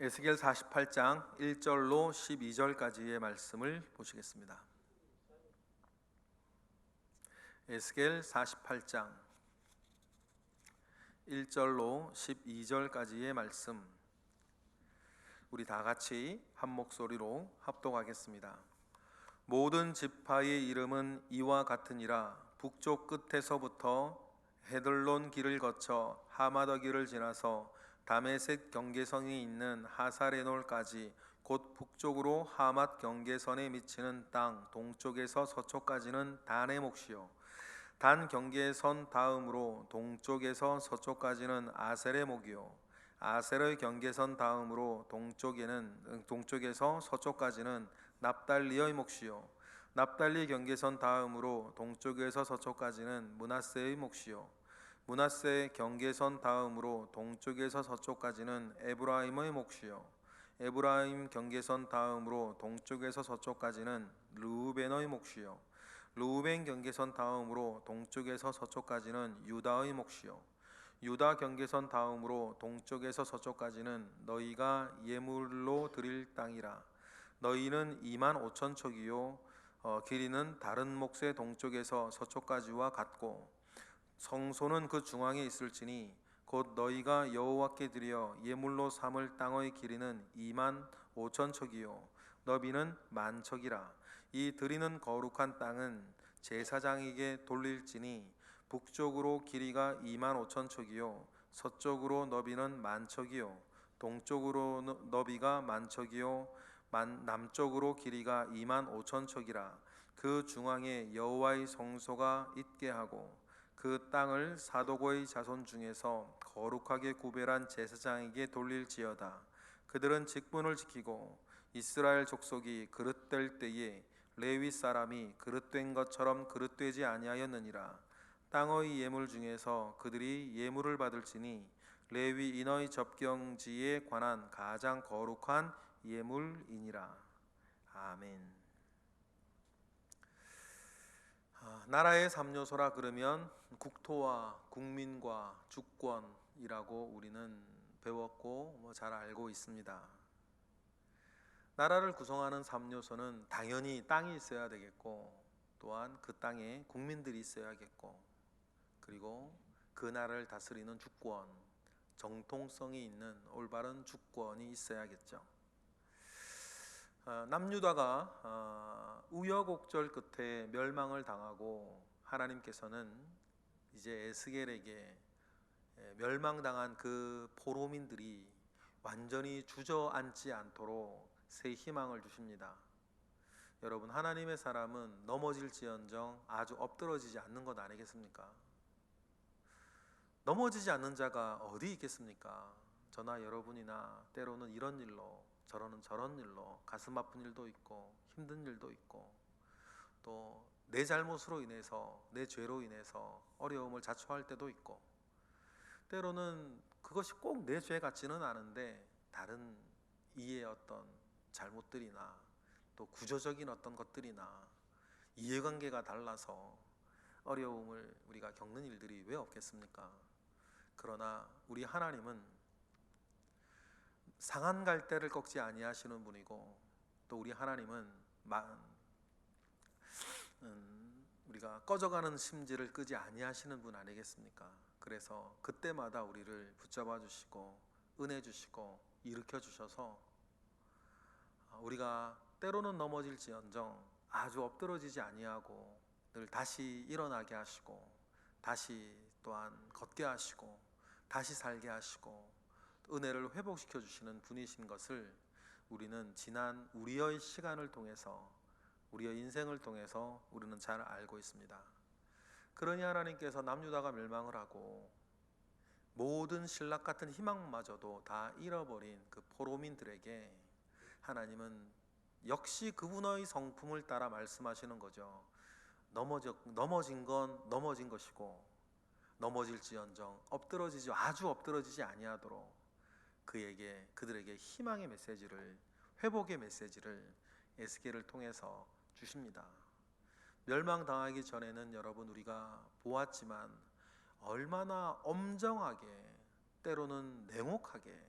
에스겔 48장 1절로 12절까지의 말씀을 보시겠습니다. 에스겔 48장 1절로 12절까지의 말씀, 우리 다 같이 한 목소리로 합독하겠습니다. 모든 지파의 이름은 이와 같으니라. 북쪽 끝에서부터 헤들론 길을 거쳐 하마더 길을 지나서 다메섹 경계선이 있는 하사레놀까지, 곧 북쪽으로 하맛 경계선에 미치는 땅 동쪽에서 서쪽까지는 단의 몫이요, 단 경계선 다음으로 동쪽에서 서쪽까지는 아셀의 몫이요, 아셀의 경계선 다음으로 동쪽에서 서쪽까지는 납달리의 몫이요, 납달리 경계선 다음으로 동쪽에서 서쪽까지는 므낫세의 몫이요, 므낫세 경계선 다음으로 동쪽에서 서쪽까지는 에브라임의 몫이요, 에브라임 경계선 다음으로 동쪽에서 서쪽까지는 르우벤의 몫이요, 르우벤 경계선 다음으로 동쪽에서 서쪽까지는 유다의 몫이요, 유다 경계선 다음으로 동쪽에서 서쪽까지는 너희가 예물로 드릴 땅이라. 너희는 25,000척이요 길이는 다른 몫의 동쪽에서 서쪽까지와 같고 성소는 그 중앙에 있을지니 곧 너희가 여호와께 드려 예물로 삼을 땅의 길이는 25,000척이요 너비는 10,000척이라. 이 드리는 거룩한 땅은 제사장에게 돌릴지니 북쪽으로 길이가 25,000척이요 서쪽으로 너비는 10,000척이요 동쪽으로 너비가 10,000척이요 남쪽으로 길이가 25,000척이라. 그 중앙에 여호와의 성소가 있게 하고 그 땅을 사도고의 자손 중에서 거룩하게 구별한 제사장에게 돌릴지어다. 그들은 직분을 지키고 이스라엘 족속이 그릇될 때에 레위 사람이 그릇된 것처럼 그릇되지 아니하였느니라. 땅의 예물 중에서 그들이 예물을 받을지니 레위인의 접경지에 관한 가장 거룩한 예물이니라. 아멘. 나라의 3요소라 그러면 국토와 국민과 주권이라고 우리는 배웠고 잘 알고 있습니다. 나라를 구성하는 3요소는 당연히 땅이 있어야 되겠고, 또한 그 땅에 국민들이 있어야겠고, 그리고 그 나라를 다스리는 주권, 정통성이 있는 올바른 주권이 있어야겠죠. 남유다가 우여곡절 끝에 멸망을 당하고 하나님께서는 이제 에스겔에게 멸망당한 그 포로민들이 완전히 주저앉지 않도록 새 희망을 주십니다. 여러분, 하나님의 사람은 넘어질지언정 아주 엎드러지지 않는 것 아니겠습니까? 넘어지지 않는 자가 어디 있겠습니까? 저나 여러분이나 때로는 이런 일로, 저러는 저런 일로 가슴 아픈 일도 있고 힘든 일도 있고, 또 내 잘못으로 인해서, 내 죄로 인해서 어려움을 자초할 때도 있고, 때로는 그것이 꼭 내 죄 같지는 않은데 다른 이의 어떤 잘못들이나 또 구조적인 어떤 것들이나 이해관계가 달라서 어려움을 우리가 겪는 일들이 왜 없겠습니까? 그러나 우리 하나님은 상한 갈대를 꺾지 아니하시는 분이고, 또 우리 하나님은 우리가 꺼져가는 심지를 끄지 아니하시는 분 아니겠습니까? 그래서 그때마다 우리를 붙잡아 주시고 은혜 주시고 일으켜 주셔서 우리가 때로는 넘어질지언정 아주 엎드러지지 아니하고 늘 다시 일어나게 하시고, 다시 또한 걷게 하시고, 다시 살게 하시고 은혜를 회복시켜 주시는 분이신 것을 우리는 지난 우리의 시간을 통해서, 우리의 인생을 통해서 우리는 잘 알고 있습니다. 그러니 하나님께서 남유다가 멸망을 하고 모든 신락 같은 희망마저도 다 잃어버린 그 포로민들에게 하나님은 역시 그분의 성품을 따라 말씀하시는 거죠. 넘어진 건 넘어진 것이고 넘어질지언정 아주 엎드러지지 아니하도록 그들에게 희망의 메시지를, 회복의 메시지를 에스겔을 통해서 주십니다. 멸망당하기 전에는 여러분, 우리가 보았지만 얼마나 엄정하게, 때로는 냉혹하게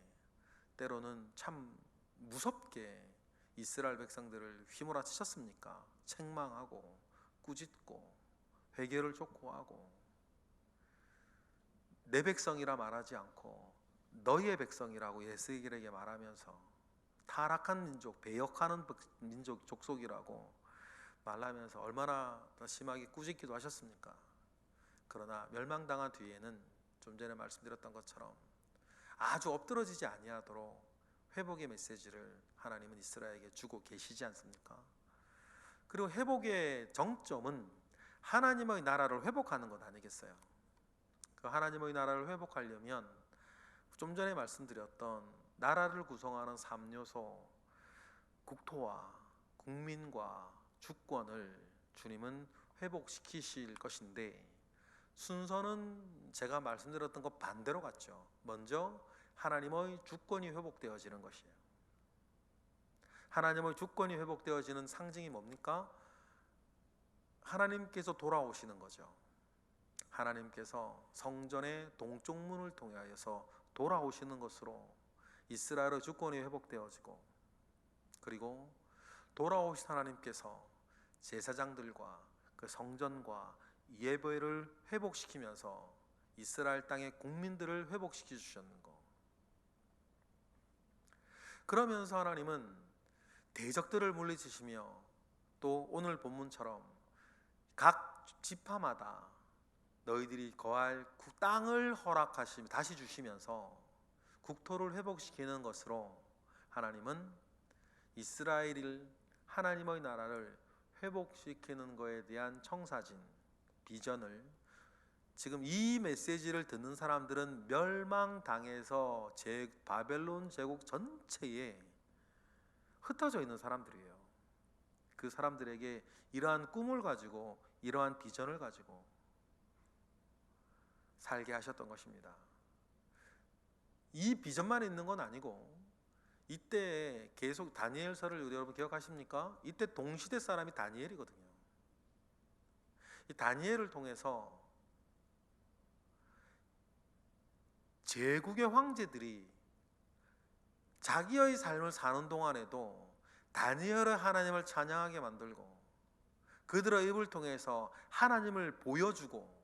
때로는 참 무섭게 이스라엘 백성들을 휘몰아치셨습니까? 책망하고 꾸짖고 회개를 촉구하고 내 백성이라 말하지 않고 너희의 백성이라고 에스겔에게 말하면서 타락한 민족, 배역하는 민족, 족속이라고 말하면서 얼마나 더 심하게 꾸짖기도 하셨습니까? 그러나 멸망당한 뒤에는 좀 전에 말씀드렸던 것처럼 아주 엎드러지지 아니하도록 회복의 메시지를 하나님은 이스라엘에게 주고 계시지 않습니까? 그리고 회복의 정점은 하나님의 나라를 회복하는 것 아니겠어요? 그 하나님의 나라를 회복하려면 좀 전에 말씀드렸던 나라를 구성하는 3요소, 국토와 국민과 주권을 주님은 회복시키실 것인데, 순서는 제가 말씀드렸던 것 반대로 갔죠. 먼저 하나님의 주권이 회복되어지는 것이에요. 하나님의 주권이 회복되어지는 상징이 뭡니까? 하나님께서 돌아오시는 거죠. 하나님께서 성전의 동쪽 문을 통하여서 돌아오시는 것으로 이스라엘의 주권이 회복되어지고, 그리고 돌아오신 하나님께서 제사장들과 그 성전과 예배를 회복시키면서 이스라엘 땅의 국민들을 회복시켜 주셨는 것. 그러면서 하나님은 대적들을 물리치시며 또 오늘 본문처럼 각 지파마다 너희들이 거할 땅을 허락하시며 다시 주시면서 국토를 회복시키는 것으로 하나님은 이스라엘을, 하나님의 나라를 회복시키는 것에 대한 청사진, 비전을, 지금 이 메시지를 듣는 사람들은 멸망당해서 바벨론 제국 전체에 흩어져 있는 사람들이에요. 그 사람들에게 이러한 꿈을 가지고 이러한 비전을 가지고 살게 하셨던 것입니다. 이 비전만 있는 건 아니고, 이때 계속 다니엘서를 여러분 기억하십니까? 이때 동시대 사람이 다니엘이거든요. 이 다니엘을 통해서 제국의 황제들이 자기의 삶을 사는 동안에도 다니엘의 하나님을 찬양하게 만들고, 그들의 입을 통해서 하나님을 보여주고,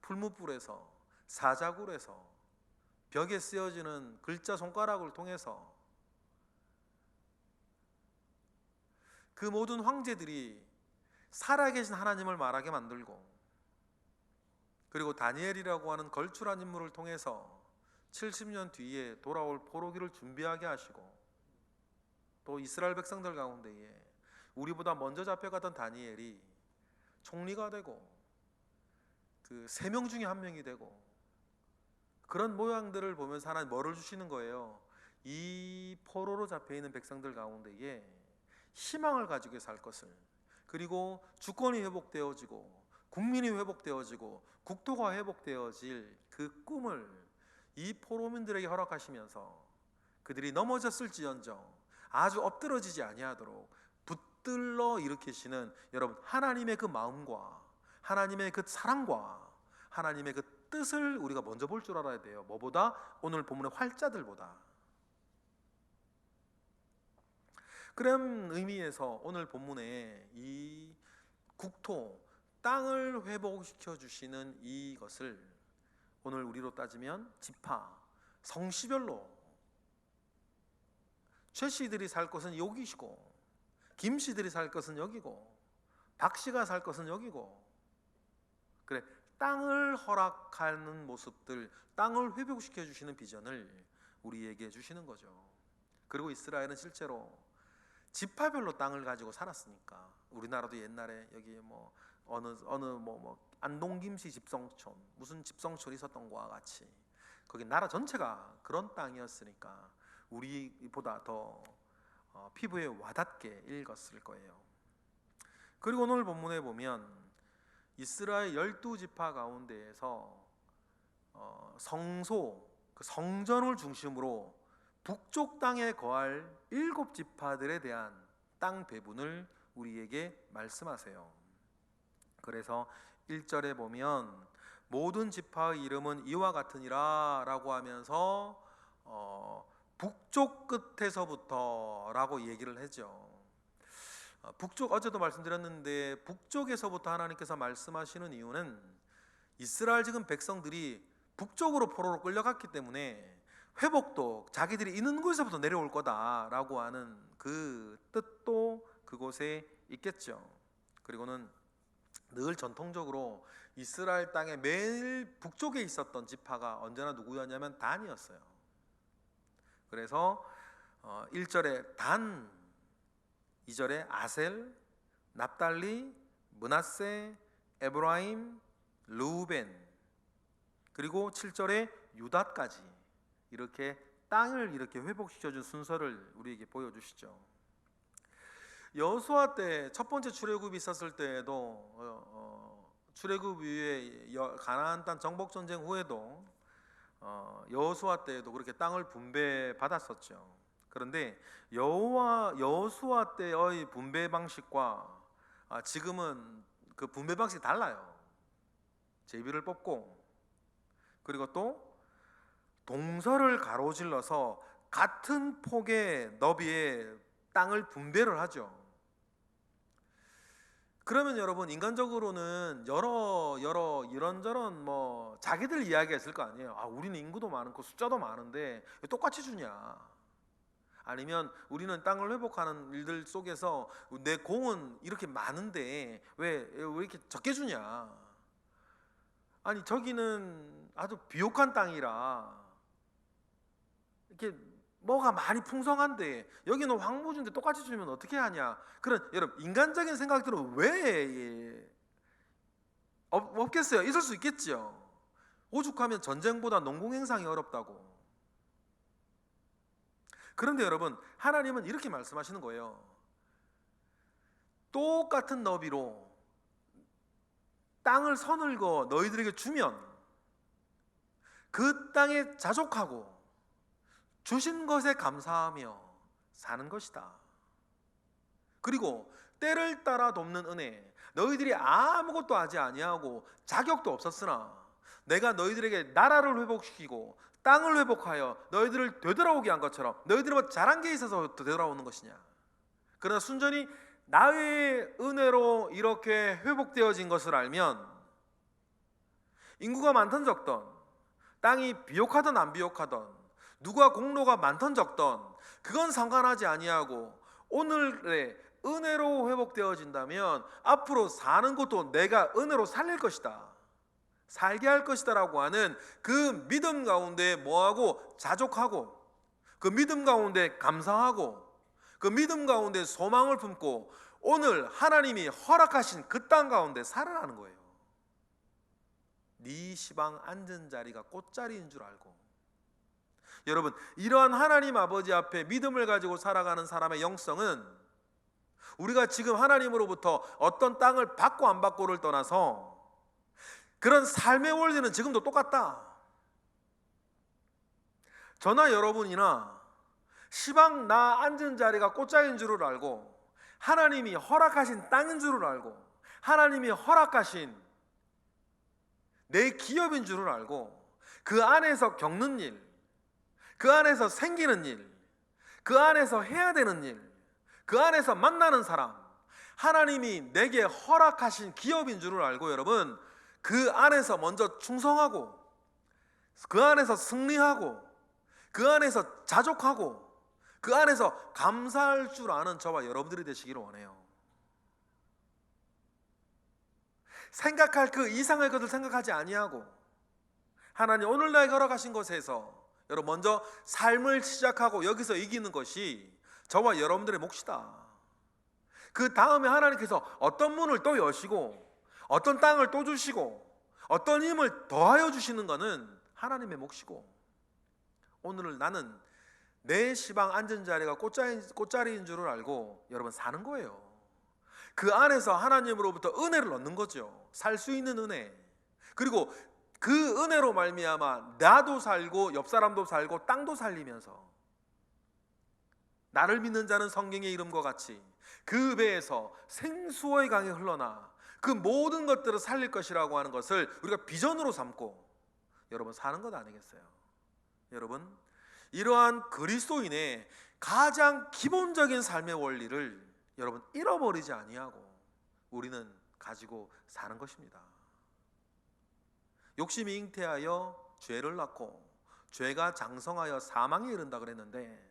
풀무불에서, 사자굴에서, 벽에 쓰여지는 글자 손가락을 통해서 그 모든 황제들이 살아계신 하나님을 말하게 만들고, 그리고 다니엘이라고 하는 걸출한 인물을 통해서 70년 뒤에 돌아올 포로기를 준비하게 하시고, 또 이스라엘 백성들 가운데에 우리보다 먼저 잡혀가던 다니엘이 총리가 되고 그 3명 중에 1명이 되고, 그런 모양들을 보면서 하나님 뭐를 주시는 거예요? 이 포로로 잡혀있는 백성들 가운데에 희망을 가지고 살 것을, 그리고 주권이 회복되어지고 국민이 회복되어지고 국토가 회복되어질 그 꿈을 이 포로민들에게 허락하시면서 그들이 넘어졌을지언정 아주 엎드러지지 아니하도록 붙들러 일으키시는, 여러분, 하나님의 그 마음과 하나님의 그 사랑과 하나님의 그 뜻을 우리가 먼저 볼 줄 알아야 돼요. 뭐보다? 오늘 본문의 활자들보다. 그런 의미에서 오늘 본문에 이 국토, 땅을 회복시켜 주시는 이것을 오늘 우리로 따지면 지파, 성씨별로 최씨들이 살 것은 여기시고, 김씨들이 살 것은 여기고, 박씨가 살 것은 여기고, 그래, 땅을 허락하는 모습들, 땅을 회복시켜 주시는 비전을 우리에게 주시는 거죠. 그리고 이스라엘은 실제로 지파별로 땅을 가지고 살았으니까, 우리나라도 옛날에 여기 뭐 어느 안동김씨 집성촌, 무슨 집성촌이 있었던 것과 같이 거기 나라 전체가 그런 땅이었으니까 우리보다 더 피부에 와닿게 읽었을 거예요. 그리고 오늘 본문에 보면 이스라엘 12지파 가운데에서 성소, 그 성전을 중심으로 북쪽 땅에 거할 7지파들에 대한 땅 배분을 우리에게 말씀하세요. 그래서 1절에 보면 모든 지파의 이름은 이와 같으니라 라고 하면서 북쪽 끝에서부터라고 얘기를 하죠. 북쪽, 어제도 말씀드렸는데 북쪽에서부터 하나님께서 말씀하시는 이유는 이스라엘 지금 백성들이 북쪽으로 포로로 끌려갔기 때문에 회복도 자기들이 있는 곳에서부터 내려올 거다라고 하는 그 뜻도 그곳에 있겠죠. 그리고는 늘 전통적으로 이스라엘 땅의 매일 북쪽에 있었던 지파가 언제나 누구였냐면 단이었어요. 그래서 1절에 단, 2절에 아셀, 납달리, 므낫세, 에브라임, 르우벤, 그리고 7절에 유다까지 이렇게 땅을 이렇게 회복시켜준 순서를 우리에게 보여주시죠. 여호수아 때 첫 번째 출애굽이 있었을 때에도 출애굽 이후에 가나안 땅 정복 전쟁 후에도 여호수아 때에도 그렇게 땅을 분배 받았었죠. 그런데 여호수아 때의 분배 방식과 지금은 그 분배 방식이 달라요. 제비를 뽑고, 그리고 또 동서를 가로질러서 같은 폭의 너비의 땅을 분배를 하죠. 그러면 여러분, 인간적으로는 여러 이런저런 자기들 이야기가 있을 거 아니에요. 우리는 인구도 많고 숫자도 많은데 왜 똑같이 주냐? 아니면 우리는 땅을 회복하는 일들 속에서 내 공은 이렇게 많은데 왜 이렇게 적게 주냐? 아니, 저기는 아주 비옥한 땅이라 이렇게 뭐가 많이 풍성한데 여기는 황무지인데 똑같이 주면 어떻게 하냐? 그런 여러분 인간적인 생각들은 왜 없겠어요? 있을 수 있겠죠. 오죽하면 전쟁보다 농공행상이 어렵다고. 그런데 여러분, 하나님은 이렇게 말씀하시는 거예요. 똑같은 너비로 땅을 서늘거 너희들에게 주면 그 땅에 자족하고 주신 것에 감사하며 사는 것이다. 그리고 때를 따라 돕는 은혜, 너희들이 아무것도 하지 아니하고 자격도 없었으나 내가 너희들에게 나라를 회복시키고 땅을 회복하여 너희들을 되돌아오게 한 것처럼 너희들이 뭐 잘한 게 있어서 되돌아오는 것이냐? 그러나 순전히 나의 은혜로 이렇게 회복되어진 것을 알면 인구가 많던 적던, 땅이 비옥하던 안 비옥하던, 누가 공로가 많던 적던 그건 상관하지 아니하고 오늘의 은혜로 회복되어진다면 앞으로 사는 것도 내가 은혜로 살릴 것이다, 살게 할 것이다 라고 하는 그 믿음 가운데 뭐하고 자족하고, 그 믿음 가운데 감사하고, 그 믿음 가운데 소망을 품고 오늘 하나님이 허락하신 그 땅 가운데 살아나는 거예요. 네 시방 앉은 자리가 꽃자리인 줄 알고. 여러분, 이러한 하나님 아버지 앞에 믿음을 가지고 살아가는 사람의 영성은 우리가 지금 하나님으로부터 어떤 땅을 받고 안 받고를 떠나서 그런 삶의 원리는 지금도 똑같다. 저나 여러분이나 시방 나 앉은 자리가 꽃자리인 줄을 알고 하나님이 허락하신 땅인 줄을 알고 하나님이 허락하신 내 기업인 줄을 알고 그 안에서 겪는 일, 그 안에서 생기는 일, 그 안에서 해야 되는 일, 그 안에서 만나는 사람, 하나님이 내게 허락하신 기업인 줄을 알고 여러분 그 안에서 먼저 충성하고 그 안에서 승리하고 그 안에서 자족하고 그 안에서 감사할 줄 아는 저와 여러분들이 되시기를 원해요. 생각할 그 이상의 것을 생각하지 아니하고 하나님 오늘 나에게 허락하신 것에서 여러분 먼저 삶을 시작하고 여기서 이기는 것이 저와 여러분들의 몫이다. 그 다음에 하나님께서 어떤 문을 또 여시고 어떤 땅을 또 주시고 어떤 힘을 더하여 주시는 것은 하나님의 몫이고, 오늘 나는 내 시방 앉은 자리가 꽃자리인 줄을 알고 여러분 사는 거예요. 그 안에서 하나님으로부터 은혜를 얻는 거죠. 살 수 있는 은혜. 그리고 그 은혜로 말미암아 나도 살고 옆 사람도 살고 땅도 살리면서 나를 믿는 자는 성경의 이름과 같이 그 배에서 생수의 강이 흘러나 그 모든 것들을 살릴 것이라고 하는 것을 우리가 비전으로 삼고 여러분 사는 것 아니겠어요? 여러분, 이러한 그리스도인의 가장 기본적인 삶의 원리를 여러분 잃어버리지 아니하고 우리는 가지고 사는 것입니다. 욕심이 잉태하여 죄를 낳고 죄가 장성하여 사망에 이른다 그랬는데,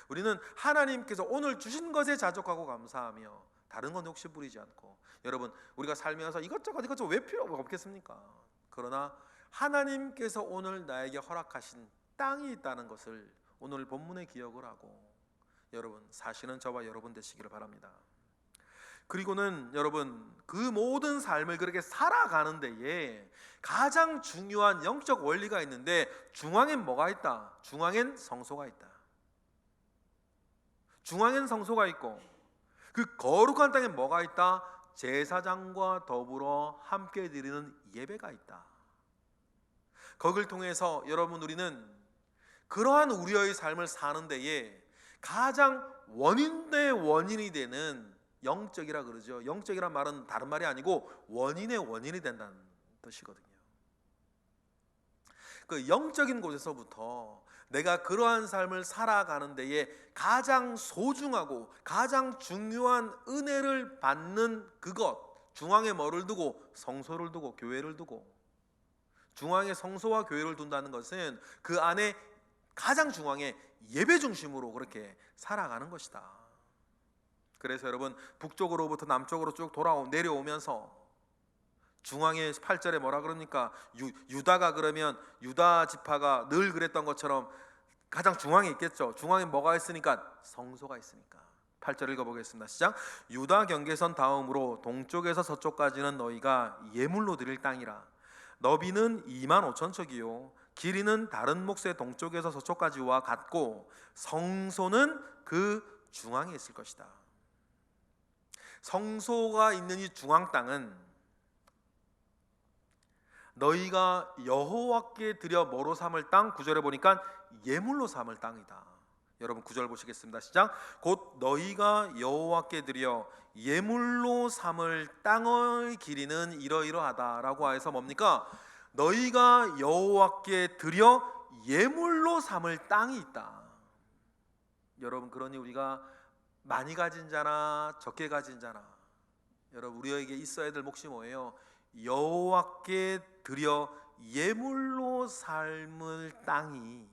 우리는 하나님께서 오늘 주신 것에 자족하고 감사하며 다른 건 욕심 부리지 않고, 여러분 우리가 살면서 이것저것 왜 필요가 없겠습니까? 그러나 하나님께서 오늘 나에게 허락하신 땅이 있다는 것을 오늘 본문에 기억을 하고 여러분 사시는 저와 여러분 되시기를 바랍니다. 그리고는 여러분 그 모든 삶을 그렇게 살아가는 데에 가장 중요한 영적 원리가 있는데, 중앙엔 뭐가 있다? 중앙엔 성소가 있다. 중앙엔 성소가 있고 그 거룩한 땅에 뭐가 있다? 제사장과 더불어 함께 드리는 예배가 있다. 거길 통해서 여러분 우리는 그러한 우리의 삶을 사는 데에 가장 원인의 원인이 되는, 영적이라 그러죠. 영적이란 말은 다른 말이 아니고 원인의 원인이 된다는 뜻이거든요. 그 영적인 곳에서부터 내가 그러한 삶을 살아가는 데에 가장 소중하고 가장 중요한 은혜를 받는 그것, 중앙에 뭐를 두고? 성소를 두고 교회를 두고. 중앙에 성소와 교회를 둔다는 것은 그 안에 가장 중앙에 예배 중심으로 그렇게 살아가는 것이다. 그래서 여러분 북쪽으로부터 남쪽으로 쭉 내려오면서 중앙에 8절에 뭐라 그럽니까? 유다가 그러면 유다 지파가 늘 그랬던 것처럼 가장 중앙에 있겠죠. 중앙에 뭐가 있으니까? 성소가 있으니까. 8절 읽어보겠습니다. 시작. 유다 경계선 다음으로 동쪽에서 서쪽까지는 너희가 예물로 드릴 땅이라. 너비는 2만 5천 척이요 길이는 다른 몫의 동쪽에서 서쪽까지와 같고 성소는 그 중앙에 있을 것이다. 성소가 있는 이 중앙 땅은 너희가 여호와께 드려 뭐로 삼을 땅, 9절에 보니까 예물로 삼을 땅이다. 여러분 9절 보시겠습니다. 시작. 곧 너희가 여호와께 드려 예물로 삼을 땅의 길이는 이러이러하다라고 해서 뭡니까? 너희가 여호와께 드려 예물로 삼을 땅이 있다. 여러분 그러니 우리가 많이 가진 자나 적게 가진 자나 여러분 우리에게 있어야 될 몫이 뭐예요? 여호와께 드려 예물로 삶을 땅이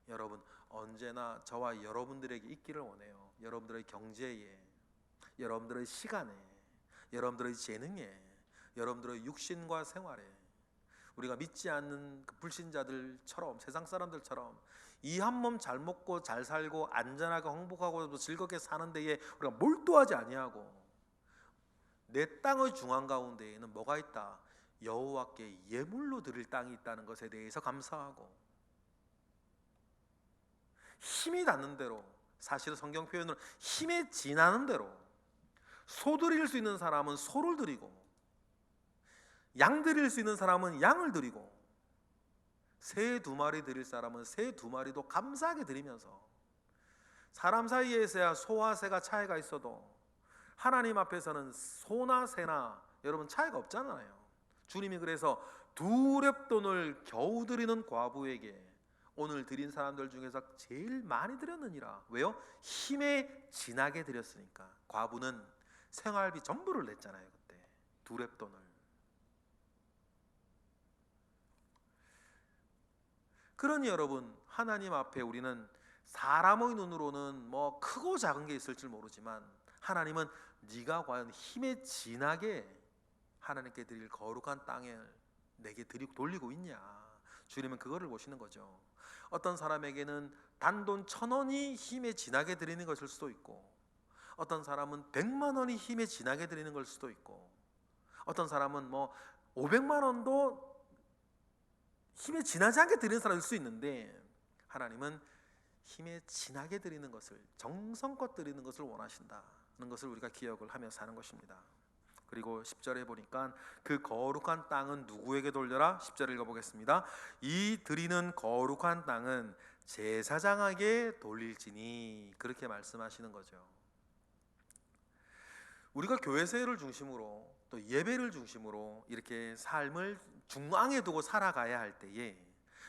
여러분 언제나 저와 여러분들에게 있기를 원해요. 여러분들의 경제에, 여러분들의 시간에, 여러분들의 재능에, 여러분들의 육신과 생활에, 우리가 믿지 않는 그 불신자들처럼, 세상 사람들처럼 이 한 몸 잘 먹고 잘 살고 안전하고 행복하고 즐겁게 사는 데에 우리가 몰두하지 아니하고 내 땅의 중앙 가운데에는 뭐가 있다? 여호와께 예물로 드릴 땅이 있다는 것에 대해서 감사하고, 힘이 닿는 대로, 사실은 성경 표현으로 힘에 지나는 대로 소 드릴 수 있는 사람은 소를 드리고 양 드릴 수 있는 사람은 양을 드리고 새 2마리 드릴 사람은 새 2마리도 감사하게 드리면서, 사람 사이에서야 소와 새가 차이가 있어도 하나님 앞에서는 소나 새나 여러분 차이가 없잖아요. 주님이 그래서 2렙돈을 겨우 드리는 과부에게 오늘 드린 사람들 중에서 제일 많이 드렸느니라. 왜요? 힘에 진하게 드렸으니까. 과부는 생활비 전부를 냈잖아요. 그때 2렙돈을. 그러니 여러분 하나님 앞에 우리는 사람의 눈으로는 뭐 크고 작은 게 있을지 모르지만 하나님은 네가 과연 힘에 진하게 하나님께 드릴 거룩한 땅에 내게 돌리고 있냐, 주님은 그거를 보시는 거죠. 어떤 사람에게는 단돈 1,000원이 힘에 진하게 드리는 것일 수도 있고, 어떤 사람은 100만 원이 힘에 진하게 드리는 걸 수도 있고, 어떤 사람은 뭐 500만 원도 힘에 진하지 않게 드리는 사람일 수 있는데, 하나님은 힘에 진하게 드리는 것을, 정성껏 드리는 것을 원하신다는 것을 우리가 기억을 하며 사는 것입니다. 그리고 10절에 보니까 그 거룩한 땅은 누구에게 돌려라? 10절 읽어보겠습니다. 이 드리는 거룩한 땅은 제사장에게 돌릴지니, 그렇게 말씀하시는 거죠. 우리가 교회 생활을 중심으로 또 예배를 중심으로 이렇게 삶을 중앙에 두고 살아가야 할 때에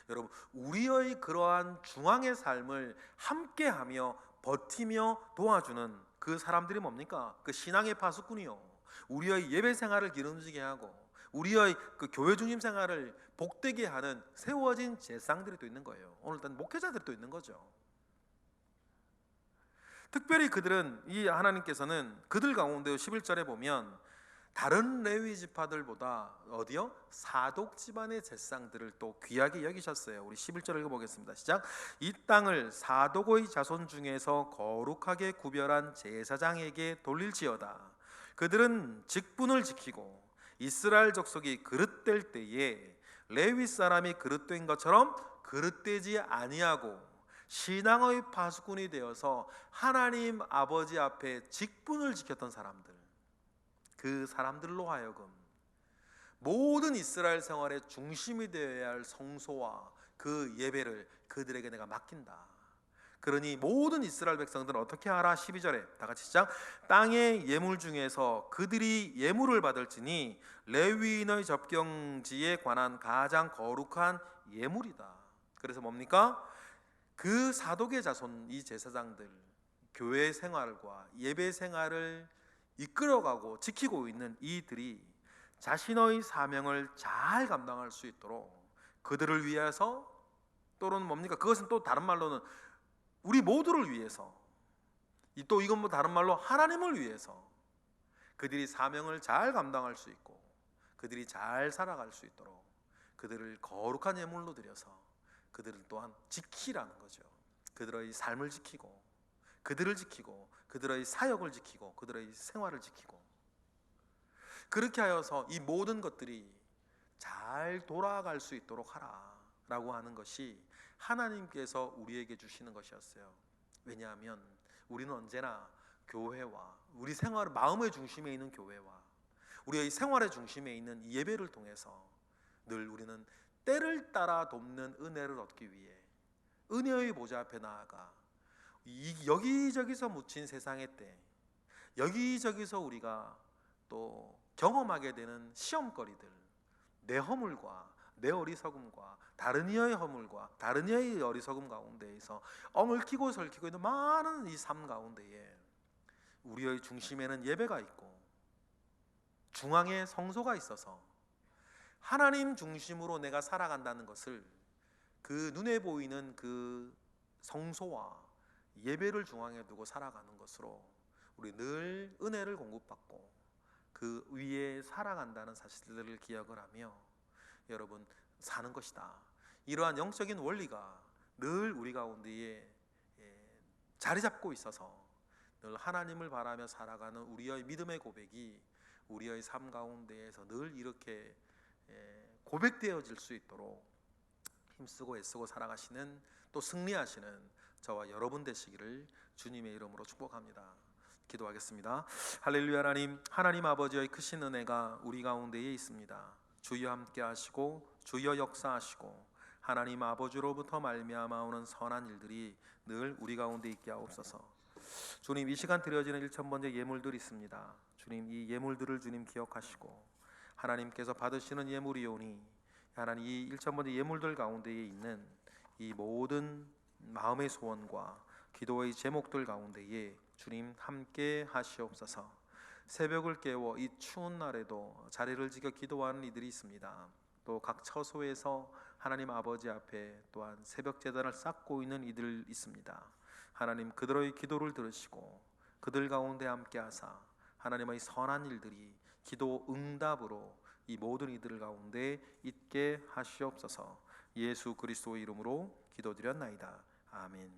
여러분, 우리의 그러한 중앙의 삶을 함께하며 버티며 도와주는 그 사람들이 뭡니까? 그 신앙의 파수꾼이요, 우리의 예배 생활을 기름지게 하고 우리의 그 교회 중심 생활을 복되게 하는 세워진 제사장들이 또 있는 거예요. 오늘 일단 목회자들이 또 있는 거죠. 특별히 그들은, 이 하나님께서는 그들 가운데 11절에 보면 다른 레위 지파들보다 어디요? 사독 집안의 제사장들을 또 귀하게 여기셨어요. 우리 11절 읽어보겠습니다. 시작. 이 땅을 사독의 자손 중에서 거룩하게 구별한 제사장에게 돌릴지어다. 그들은 직분을 지키고 이스라엘 족속이 그릇될 때에 레위 사람이 그릇된 것처럼 그릇되지 아니하고 신앙의 파수꾼이 되어서 하나님 아버지 앞에 직분을 지켰던 사람들, 그 사람들로 하여금 모든 이스라엘 생활의 중심이 되어야 할 성소와 그 예배를 그들에게 내가 맡긴다. 그러니 모든 이스라엘 백성들은 어떻게 하라? 12절에 다 같이 시작. 땅의 예물 중에서 그들이 예물을 받을지니 레위인의 접경지에 관한 가장 거룩한 예물이다. 그래서 뭡니까? 그 사독의 자손, 이 제사장들, 교회 생활과 예배 생활을 이끌어가고 지키고 있는 이들이 자신의 사명을 잘 감당할 수 있도록 그들을 위해서, 또는 뭡니까? 그것은 또 다른 말로는 우리 모두를 위해서, 또 이건 뭐 다른 말로 하나님을 위해서 그들이 사명을 잘 감당할 수 있고 그들이 잘 살아갈 수 있도록 그들을 거룩한 예물로 드려서 그들을 또한 지키라는 거죠. 그들의 삶을 지키고 그들을 지키고 그들의 사역을 지키고 그들의 생활을 지키고, 그렇게 하여서 이 모든 것들이 잘 돌아갈 수 있도록 하라라고 하는 것이 하나님께서 우리에게 주시는 것이었어요. 왜냐하면 우리는 언제나 교회와 우리 생활, 마음의 중심에 있는 교회와 우리의 생활의 중심에 있는 예배를 통해서 늘 우리는 때를 따라 돕는 은혜를 얻기 위해 은혜의 보좌 앞에 나아가 여기저기서 묻힌 세상의 때, 여기저기서 우리가 또 경험하게 되는 시험거리들, 내 허물과 내 어리석음과 다른 이의 허물과 다른 이의 어리석음 가운데에서 엉을키고 설키고 있는 많은 이 삶 가운데에 우리의 중심에는 예배가 있고 중앙에 성소가 있어서 하나님 중심으로 내가 살아간다는 것을, 그 눈에 보이는 그 성소와 예배를 중앙에 두고 살아가는 것으로 우리 늘 은혜를 공급받고 그 위에 살아간다는 사실들을 기억을 하며 여러분 사는 것이다. 이러한 영적인 원리가 늘 우리 가운데에 자리 잡고 있어서 늘 하나님을 바라며 살아가는 우리의 믿음의 고백이 우리의 삶 가운데에서 늘 이렇게 고백되어질 수 있도록 힘쓰고 애쓰고 살아가시는, 또 승리하시는 저와 여러분 되시기를 주님의 이름으로 축복합니다. 기도하겠습니다. 할렐루야. 하나님 아버지의 크신 은혜가 우리 가운데에 있습니다. 주여 함께 하시고 주여 역사하시고 하나님 아버지로부터 말미암아 오는 선한 일들이 늘 우리 가운데 있게 하옵소서. 주님, 이 시간 드려지는 1000번째 예물들이 있습니다. 주님, 이 예물들을 주님 기억하시고 하나님께서 받으시는 예물이오니 하나님, 이 1000번째 예물들 가운데에 있는 이 모든 마음의 소원과 기도의 제목들 가운데에 주님 함께 하시옵소서. 새벽을 깨워 이 추운 날에도 자리를 지켜 기도하는 이들이 있습니다. 또 각 처소에서 하나님 아버지 앞에 또한 새벽 제단을 쌓고 있는 이들 있습니다. 하나님, 그들의 기도를 들으시고 그들 가운데 함께 하사 하나님의 선한 일들이 기도 응답으로 이 모든 이들 가운데 있게 하시옵소서. 예수 그리스도의 이름으로 기도드렸나이다. 아멘.